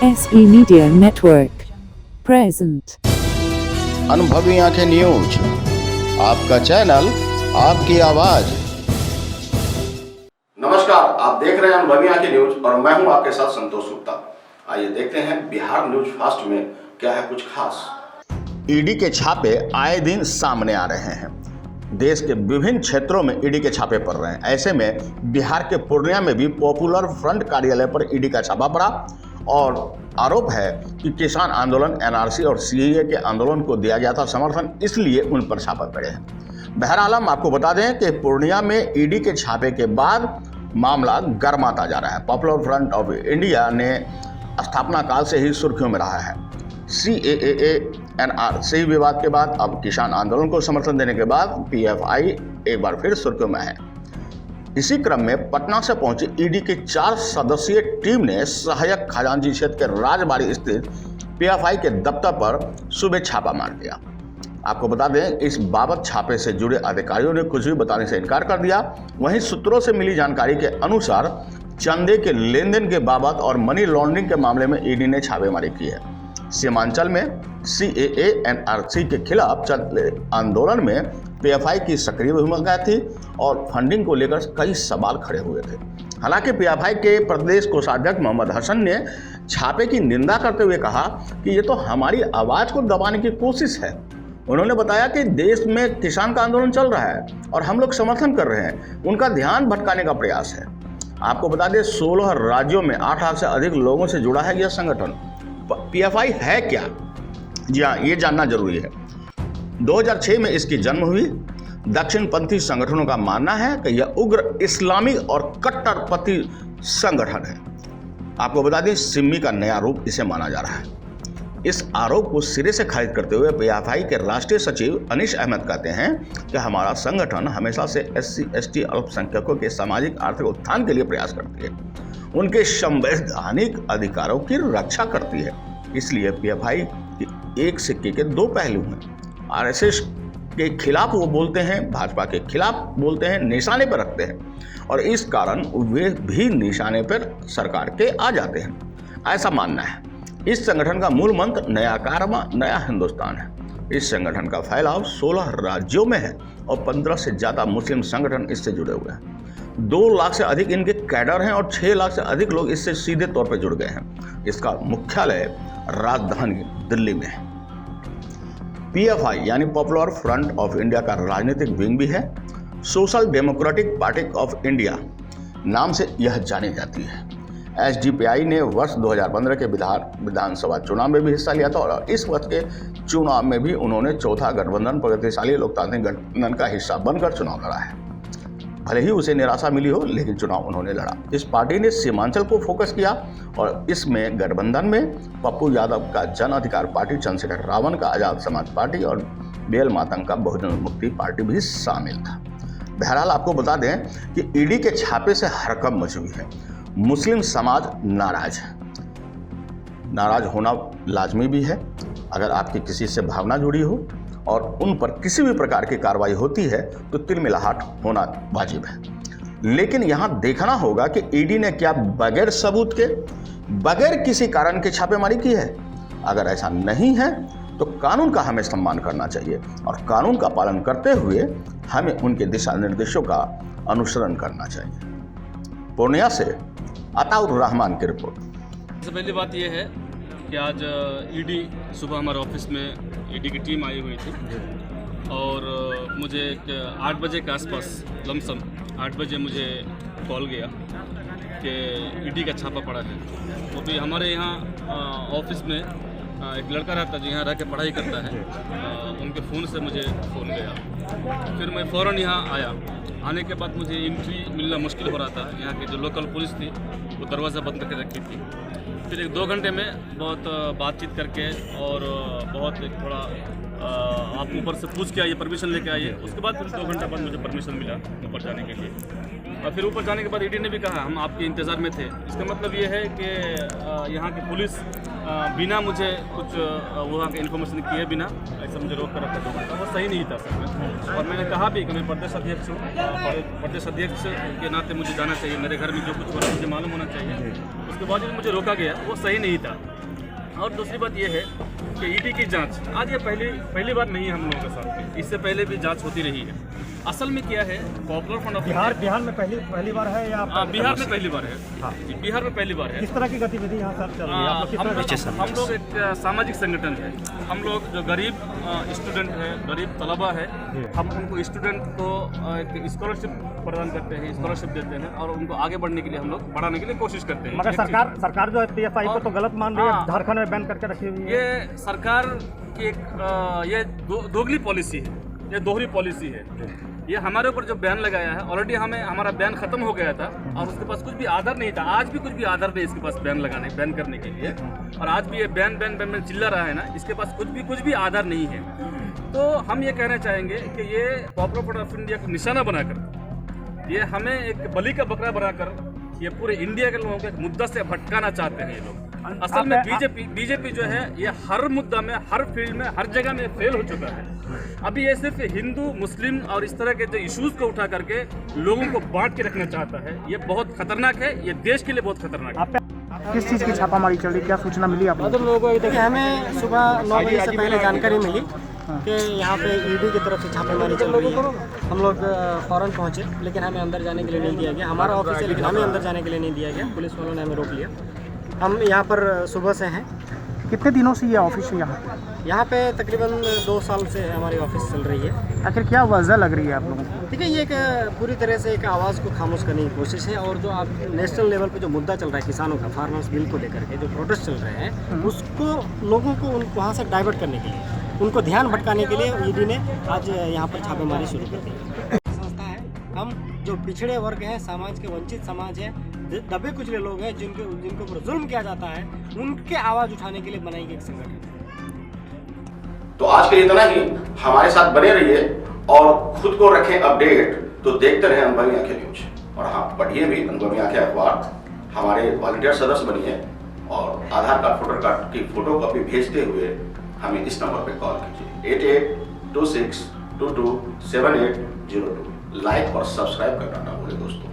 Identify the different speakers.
Speaker 1: SE Media Network present
Speaker 2: अनुभवी आंखें news, आपका चैनल, आपकी आवाज।
Speaker 3: नमस्कार, आप देख रहे हैं अनुभवी आंखें न्यूज और मैं हूं आपके साथ संतोष गुप्ता। आइए देखते हैं बिहार न्यूज फास्ट में क्या है कुछ खास।
Speaker 2: ईडी के छापे आए दिन सामने आ रहे हैं। देश के विभिन्न क्षेत्रों में ईडी के छापे पड़ रहे हैं। ऐसे में बिहार के पूर्णिया में भी पॉपुलर फ्रंट कार्यालय पर ईडी का छापा पड़ा और आरोप है कि किसान आंदोलन, एनआरसी और सीएए के आंदोलन को दिया गया था समर्थन, इसलिए उन पर छापा पड़े हैं। बहरहाल हम आपको बता दें कि पूर्णिया में ईडी के छापे के बाद मामला गर्माता जा रहा है। पॉपुलर फ्रंट ऑफ इंडिया ने स्थापना काल से ही सुर्खियों में रहा है। सीएए एनआरसी विवाद के बाद अब किसान आंदोलन को समर्थन देने के बाद पीएफआई एक बार फिर सुर्खियों में है। इसी क्रम में पटना से पहुंची ईडी की 4 सदस्यीय टीम ने सहायक खजांची क्षेत्र के राजबाड़ी स्थित पीएफआई के दफ्तर पर सुबह छापा मार दिया। आपको बता दें, इस बाबत छापे से जुड़े अधिकारियों ने कुछ भी बताने से इनकार कर दिया। वहीं सूत्रों से मिली जानकारी के अनुसार चंदे के लेन देन के बाबत और मनी लॉन्ड्रिंग के मामले में ईडी ने छापेमारी की है। सीमांचल में सीएए एनआरसी के खिलाफ चल आंदोलन में पीएफआई की सक्रिय भूमिका थी और फंडिंग को लेकर कई सवाल खड़े हुए थे। हालांकि पीएफआई के प्रदेश कोषाध्यक्ष मोहम्मद हसन ने छापे की निंदा करते हुए कहा कि ये तो हमारी आवाज को दबाने की कोशिश है। उन्होंने बताया कि देश में किसान का आंदोलन चल रहा है और हम लोग समर्थन कर रहे हैं, उनका ध्यान भटकाने का प्रयास है। आपको बता दें, 16 राज्यों में 8 लाख से अधिक लोगों से जुड़ा है यह संगठन। पीएफआई है क्या? जी हाँ, ये जानना जरूरी है। 2006 में इसकी जन्म हुई। दक्षिणपंथी संगठनों का मानना है कि यह उग्र इस्लामी और कट्टरपंथी संगठन है। आपको बता दें, सिम्मी का नया रूप इसे माना जा रहा है। इस आरोप को सिरे से खारिज करते हुए पीएफआई के राष्ट्रीय सचिव अनीश अहमद कहते हैं कि हमारा संगठन हमेशा से एससी एसटी अल्पसंख्यकों के सामाजिक आर्थिक उत्थान के लिए प्रयास करती है, उनके संवैधानिक अधिकारों की रक्षा करती है। इसलिए पीएफआई के एक सिक्के के 2 पहलू हैं। आरएसएस के खिलाफ वो बोलते हैं, भाजपा के खिलाफ बोलते हैं, निशाने पर रखते हैं और इस कारण वे भी निशाने पर सरकार के आ जाते हैं, ऐसा मानना है। इस संगठन का मूल मंत्र नया कारमा नया हिंदुस्तान है। इस संगठन का फैलाव 16 राज्यों में है और 15 से ज्यादा मुस्लिम संगठन इससे जुड़े हुए हैं। 2 लाख से अधिक इनके कैडर हैं और 6 लाख से अधिक लोग इससे सीधे तौर पर जुड़ गए हैं। इसका मुख्यालय राजधानी दिल्ली में है। पीएफआई यानी पॉपुलर फ्रंट ऑफ इंडिया का राजनीतिक विंग भी है। Social democratic party of India नाम से यह जानी जाती है। एसडीपीआई ने वर्ष 2015 के विधानसभा चुनाव में भी हिस्सा लिया था और इस वर्ष के चुनाव में भी उन्होंने चौथा गठबंधन प्रगतिशाली लोकतांत्रिक गठबंधन का हिस्सा बनकर चुनाव लड़ा है। भले ही उसे निराशा मिली हो, लेकिन चुनाव उन्होंने लड़ा। इस पार्टी ने सीमांचल को फोकस किया और इसमें गठबंधन में पप्पू यादव का जन अधिकार पार्टी, चंद्रशेखर रावण का आजाद समाज पार्टी और बेल मातंग का बहुजन मुक्ति पार्टी भी शामिल था। बहरहाल आपको बता दें कि ईडी के छापे से हरकत मची हुई है। मुस्लिम समाज नाराज है। नाराज होना लाजमी भी है। अगर आपकी किसी से भावना जुड़ी हो और उन पर किसी भी प्रकार की कार्रवाई होती है तो तिलमिलाहट होना वाजिब है। लेकिन यहां देखना होगा कि ईडी ने क्या बगैर सबूत के, बगैर किसी कारण के छापेमारी की है। अगर ऐसा नहीं है तो कानून का हमें सम्मान करना चाहिए और कानून का पालन करते हुए हमें उनके दिशा निर्देशों का अनुसरण करना चाहिए। पूर्णिया से अताउर रहमान की रिपोर्ट।
Speaker 4: सबसे पहली बात यह है कि आज ईडी सुबह हमारे ऑफिस में ईडी की टीम आई हुई थी और मुझे 8 बजे के आसपास लमसम 8 बजे मुझे कॉल गया कि ईडी का छापा पड़ा है। तो भी हमारे यहाँ ऑफिस में एक लड़का रहता है जो यहाँ रह के पढ़ाई करता है, उनके फ़ोन से मुझे फ़ोन गया। फिर मैं फ़ौरन यहाँ आया। आने के बाद मुझे एंट्री मिलना मुश्किल हो रहा था। यहाँ की जो लोकल पुलिस थी वो दरवाज़ा बंद करके रखी थी। फिर 1-2 घंटे में बहुत बातचीत करके और बहुत थोड़ा आप ऊपर से पूछ के आइए, परमिशन लेके आइए। उसके बाद फिर 2 घंटे बाद मुझे परमिशन मिला ऊपर जाने के लिए। और फिर ऊपर जाने के बाद ईडी ने भी कहा हम आपके इंतज़ार में थे। इसका मतलब ये है कि यहाँ की पुलिस बिना मुझे कुछ वहाँ के इन्फॉर्मेशन किए बिना ऐसा मुझे रोक कर रखा 2 घंटा, वो सही नहीं था सर। और मैंने कहा भी कि मैं प्रदेश अध्यक्ष हूँ, प्रदेश अध्यक्ष के नाते मुझे जाना चाहिए, मेरे घर में जो कुछ हो रहा है मुझे मालूम होना चाहिए। उसके बाद जो मुझे रोका गया वो सही नहीं था। और दूसरी बात ये है कि ईडी की जांच आज ये पहली बार नहीं है हम लोगों के साथ में, इससे पहले भी जांच होती रही है। असल में क्या है, पॉपुलर फ्रंट ऑफ
Speaker 5: बिहार में पहली बार है या
Speaker 4: बिहार में पहली बार है। हाँ, बिहार में पहली बार है।
Speaker 5: किस तरह की गतिविधि यहाँ सर चल रही है? आप लोग किस तरह की-
Speaker 4: हम लोग एक सामाजिक संगठन है। हम लोग जो गरीब स्टूडेंट है, गरीब तलबा है, हम उनको स्टूडेंट को एक स्कॉलरशिप प्रदान करते हैं, स्कॉलरशिप देते हैं और उनको आगे बढ़ने के लिए हम लोग बढ़ाने के लिए कोशिश करते हैं।
Speaker 5: मगर सरकार जो है PFI को तो गलत मान रही है, झारखंड में बैन करके रखी हुई है।
Speaker 4: ये सरकार की एक ये दोगली पॉलिसी है, ये दोहरी पॉलिसी है। ये हमारे ऊपर जो बैन लगाया है, ऑलरेडी हमारा बैन खत्म हो गया था और उसके पास कुछ भी आधार नहीं था। आज भी कुछ भी आधार नहीं इसके पास बैन करने के लिए, और आज भी ये बैन चिल्ला रहा है ना, इसके पास कुछ भी आधार नहीं है। तो हम ये कहना चाहेंगे कि ये पॉपुलर फ्रंट ऑफ इंडिया को निशाना बनाकर, ये हमें एक बलि का बकरा बनाकर ये पूरे इंडिया के लोगों को एक मुद्दा से भटकाना चाहते हैं ये लोग। असल में बीजेपी जो है ये हर मुद्दा में, हर फील्ड में, हर जगह में फेल हो चुका है। अभी ये सिर्फ हिंदू मुस्लिम और इस तरह के जो इश्यूज को उठा करके लोगों को बांट के रखना चाहता है। ये बहुत खतरनाक है, ये देश के लिए बहुत खतरनाक है।
Speaker 5: किस चीज़ की छापामारी चल रही, क्या सूचना मिली आप लोगों को?
Speaker 6: हमें सुबह 9 बजे से पहले जानकारी मिली कि यहाँ पे ईडी की तरफ से छापेमारी चल रही है। हम लोग फौरन पहुँचे, लेकिन हमें अंदर जाने के लिए नहीं दिया गया। हमारा ऑफिस है लेकिन हमें अंदर जाने के लिए नहीं दिया गया, पुलिस वालों ने हमें रोक लिया। हम यहाँ पर सुबह से हैं।
Speaker 5: कितने दिनों से ये ऑफिस है यहाँ?
Speaker 6: यहाँ पे तकरीबन 2 साल से हमारी ऑफिस चल रही है।
Speaker 5: आखिर क्या वजह लग रही है आप लोगों को?
Speaker 6: ठीक है, ये एक पूरी तरह से एक आवाज़ को खामोश करने की कोशिश है, और जो आप नेशनल लेवल पे जो मुद्दा चल रहा है किसानों का, फार्मर्स बिल को लेकर के जो प्रोटेस्ट चल रहे हैं, उसको लोगों को वहाँ से डाइवर्ट करने के लिए, उनको ध्यान भटकाने के लिए ईडी ने आज यहाँ पर छापेमारी शुरू कर दी। संस्था है, हम जो पिछड़े वर्ग हैं, समाज के वंचित समाज है, दबे कुचले लोग हैं, जिनके ऊपर जुल्म किया जाता है, उनके आवाज़ उठाने के लिए बनाई गई एक संगठन।
Speaker 3: तो आज के लिए इतना ही। हमारे साथ बने रहिए और खुद को रखें अपडेट। तो देखते रहें अनुभवी आंखें न्यूज, और हाँ, पढ़िए भी अनुभवी आंखें अखबार। हमारे वॉलंटियर सदस्य बनिए और आधार कार्ड, वोटर कार्ड की फोटो कॉपी भेजते हुए हमें इस नंबर पर कॉल कीजिए 8826227802। लाइक और सब्सक्राइब करना ना भूलें दोस्तों।